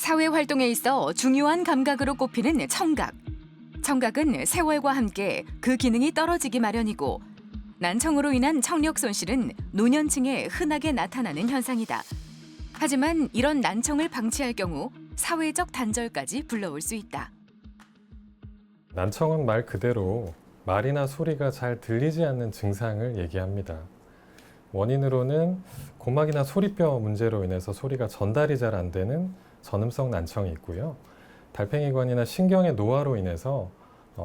사회 활동에 있어 중요한 감각으로 꼽히는 청각. 청각은 세월과 함께 그 기능이 떨어지기 마련이고 난청으로 인한 청력 손실은 노년층에 흔하게 나타나는 현상이다. 하지만 이런 난청을 방치할 경우 사회적 단절까지 불러올 수 있다. 난청은 말 그대로 말이나 소리가 잘 들리지 않는 증상을 얘기합니다. 원인으로는 고막이나 소리뼈 문제로 인해서 소리가 전달이 잘 안 되는 전음성 난청이 있고요. 달팽이관이나 신경의 노화로 인해서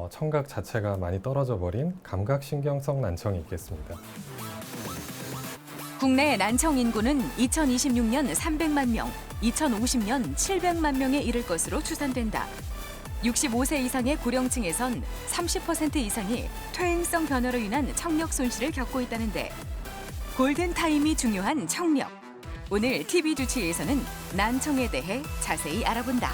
청각 자체가 많이 떨어져 버린 감각신경성 난청이 있겠습니다. 국내 난청 인구는 2026년 300만 명, 2050년 700만 명에 이를 것으로 추산된다. 65세 이상의 고령층에선 30% 이상이 퇴행성 변화로 인한 청력 손실을 겪고 있다는데 골든타임이 중요한 청력. 오늘 TV 주치의에서는 난청에 대해 자세히 알아본다.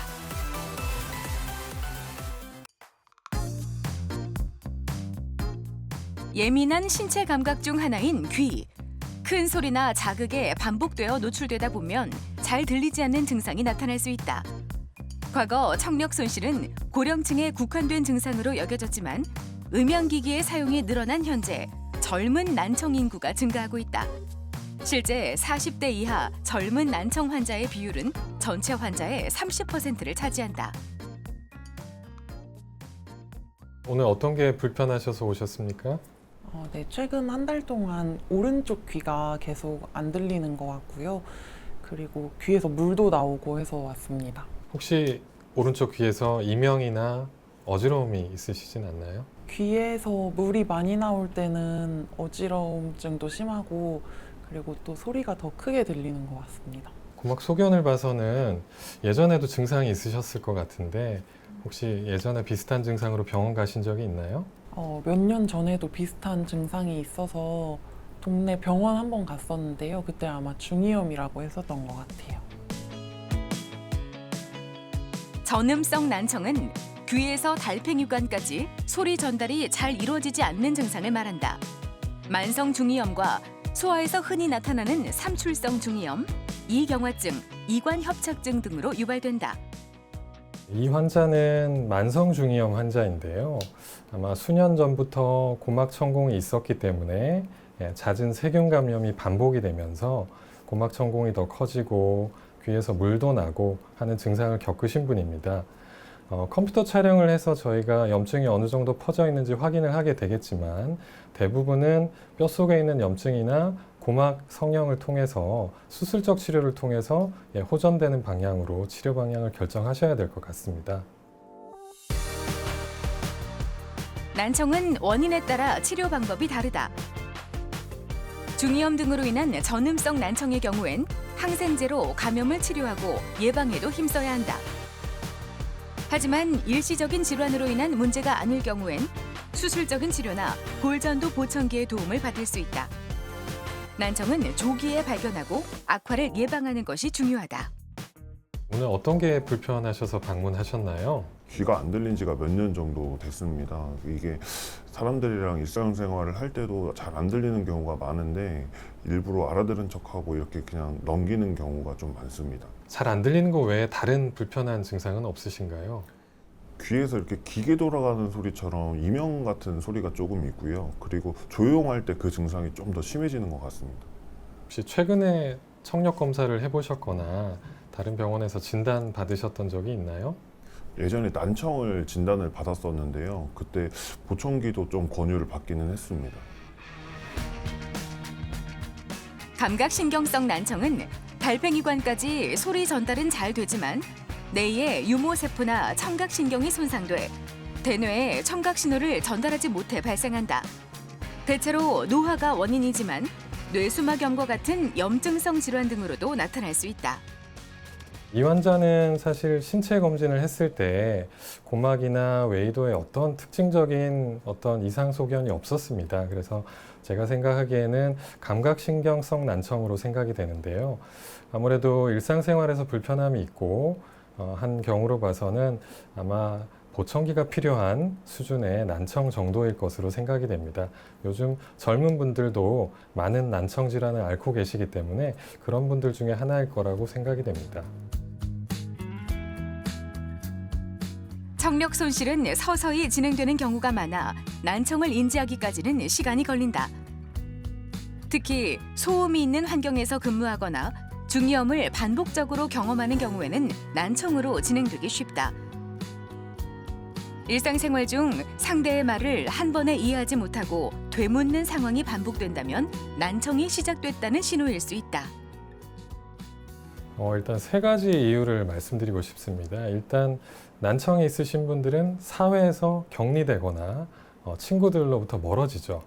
예민한 신체 감각 중 하나인 귀. 큰 소리나 자극에 반복되어 노출되다 보면 잘 들리지 않는 증상이 나타날 수 있다. 과거 청력 손실은 고령층에 국한된 증상으로 여겨졌지만 음향기기의 사용이 늘어난 현재 젊은 난청 인구가 증가하고 있다. 실제 40대 이하 젊은 난청 환자의 비율은 전체 환자의 30%를 차지한다. 오늘 어떤 게 불편하셔서 오셨습니까? 네, 최근 한 달 동안 오른쪽 귀가 계속 안 들리는 것 같고요. 그리고 귀에서 물도 나오고 해서 왔습니다. 혹시 오른쪽 귀에서 이명이나 어지러움이 있으시진 않나요? 귀에서 물이 많이 나올 때는 어지러움증도 심하고 그리고 또 소리가 더 크게 들리는 것 같습니다. 고막 소견을 봐서는 예전에도 증상이 있으셨을 것 같은데 혹시 예전에 비슷한 증상으로 병원 가신 적이 있나요? 몇 년 전에도 비슷한 증상이 있어서 동네 병원 한번 갔었는데요. 그때 아마 중이염이라고 했었던 것 같아요. 전음성 난청은 귀에서 달팽이관까지 소리 전달이 잘 이루어지지 않는 증상을 말한다. 만성 중이염과 소아에서 흔히 나타나는 삼출성 중이염, 이경화증, 이관협착증 등으로 유발된다. 이 환자는 만성 중이염 환자인데요. 아마 수년 전부터 고막 천공이 있었기 때문에 잦은 세균 감염이 반복이 되면서 고막 천공이 더 커지고 귀에서 물도 나고 하는 증상을 겪으신 분입니다. 컴퓨터 촬영을 해서 저희가 염증이 어느 정도 퍼져 있는지 확인을 하게 되겠지만 대부분은 뼛속에 있는 염증이나 고막 성형을 통해서 수술적 치료를 통해서 호전되는 방향으로 치료 방향을 결정하셔야 될 것 같습니다. 난청은 원인에 따라 치료 방법이 다르다. 중이염 등으로 인한 전음성 난청의 경우엔 항생제로 감염을 치료하고 예방에도 힘써야 한다. 하지만 일시적인 질환으로 인한 문제가 아닐 경우엔 수술적인 치료나 골전도 보청기의 도움을 받을 수 있다. 난청은 조기에 발견하고 악화를 예방하는 것이 중요하다. 오늘 어떤 게 불편하셔서 방문하셨나요? 귀가 안 들린 지가 몇 년 정도 됐습니다. 이게 사람들이랑 일상생활을 할 때도 잘 안 들리는 경우가 많은데 일부러 알아들은 척하고 이렇게 그냥 넘기는 경우가 좀 많습니다. 잘 안 들리는 거 외에 다른 불편한 증상은 없으신가요? 귀에서 이렇게 기계 돌아가는 소리처럼 이명 같은 소리가 조금 있고요. 그리고 조용할 때 그 증상이 좀 더 심해지는 것 같습니다. 혹시 최근에 청력 검사를 해보셨거나 다른 병원에서 진단 받으셨던 적이 있나요? 예전에 난청을 진단을 받았었는데요. 그때 보청기도 좀 권유를 받기는 했습니다. 감각신경성 난청은 달팽이관까지 소리 전달은 잘 되지만 뇌의 유모세포나 청각신경이 손상돼 대뇌에 청각신호를 전달하지 못해 발생한다. 대체로 노화가 원인이지만 뇌수막염과 같은 염증성 질환 등으로도 나타날 수 있다. 이 환자는 사실 신체 검진을 했을 때 고막이나 외이도에 어떤 특징적인 어떤 이상 소견이 없었습니다. 그래서 제가 생각하기에는 감각신경성 난청으로 생각이 되는데요. 아무래도 일상생활에서 불편함이 있고 한 경우로 봐서는 아마 보청기가 필요한 수준의 난청 정도일 것으로 생각이 됩니다. 요즘 젊은 분들도 많은 난청 질환을 앓고 계시기 때문에 그런 분들 중에 하나일 거라고 생각이 됩니다. 청력 손실은 서서히 진행되는 경우가 많아 난청을 인지하기까지는 시간이 걸린다. 특히 소음이 있는 환경에서 근무하거나 중이염을 반복적으로 경험하는 경우에는 난청으로 진행되기 쉽다. 일상생활 중 상대의 말을 한 번에 이해하지 못하고 되묻는 상황이 반복된다면 난청이 시작됐다는 신호일 수 있다. 일단 세 가지 이유를 말씀드리고 싶습니다. 일단 난청이 있으신 분들은 사회에서 격리되거나 친구들로부터 멀어지죠.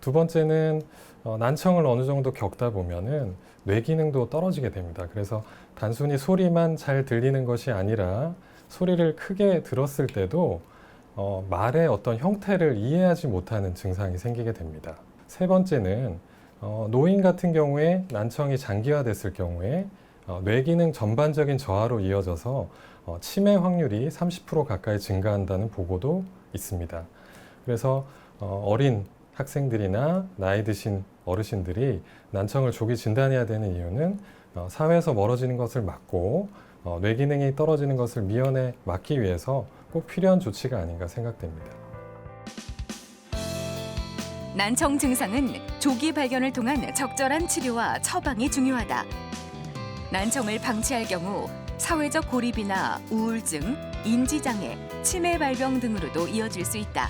두 번째는 난청을 어느 정도 겪다 보면은 뇌 기능도 떨어지게 됩니다. 그래서 단순히 소리만 잘 들리는 것이 아니라 소리를 크게 들었을 때도 말의 어떤 형태를 이해하지 못하는 증상이 생기게 됩니다. 세 번째는 노인 같은 경우에 난청이 장기화됐을 경우에 뇌 기능 전반적인 저하로 이어져서 치매 확률이 30% 가까이 증가한다는 보고도 있습니다. 그래서 어린 학생들이나 나이 드신 어르신들이 난청을 조기 진단해야 되는 이유는 사회에서 멀어지는 것을 막고 뇌 기능이 떨어지는 것을 미연에 막기 위해서 꼭 필요한 조치가 아닌가 생각됩니다. 난청 증상은 조기 발견을 통한 적절한 치료와 처방이 중요하다. 난청을 방치할 경우 사회적 고립이나 우울증, 인지장애, 치매 발병 등으로도 이어질 수 있다.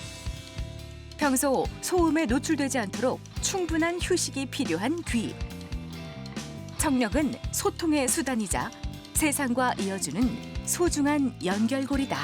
평소 소음에 노출되지 않도록 충분한 휴식이 필요한 귀. 청력은 소통의 수단이자 세상과 이어주는 소중한 연결고리다.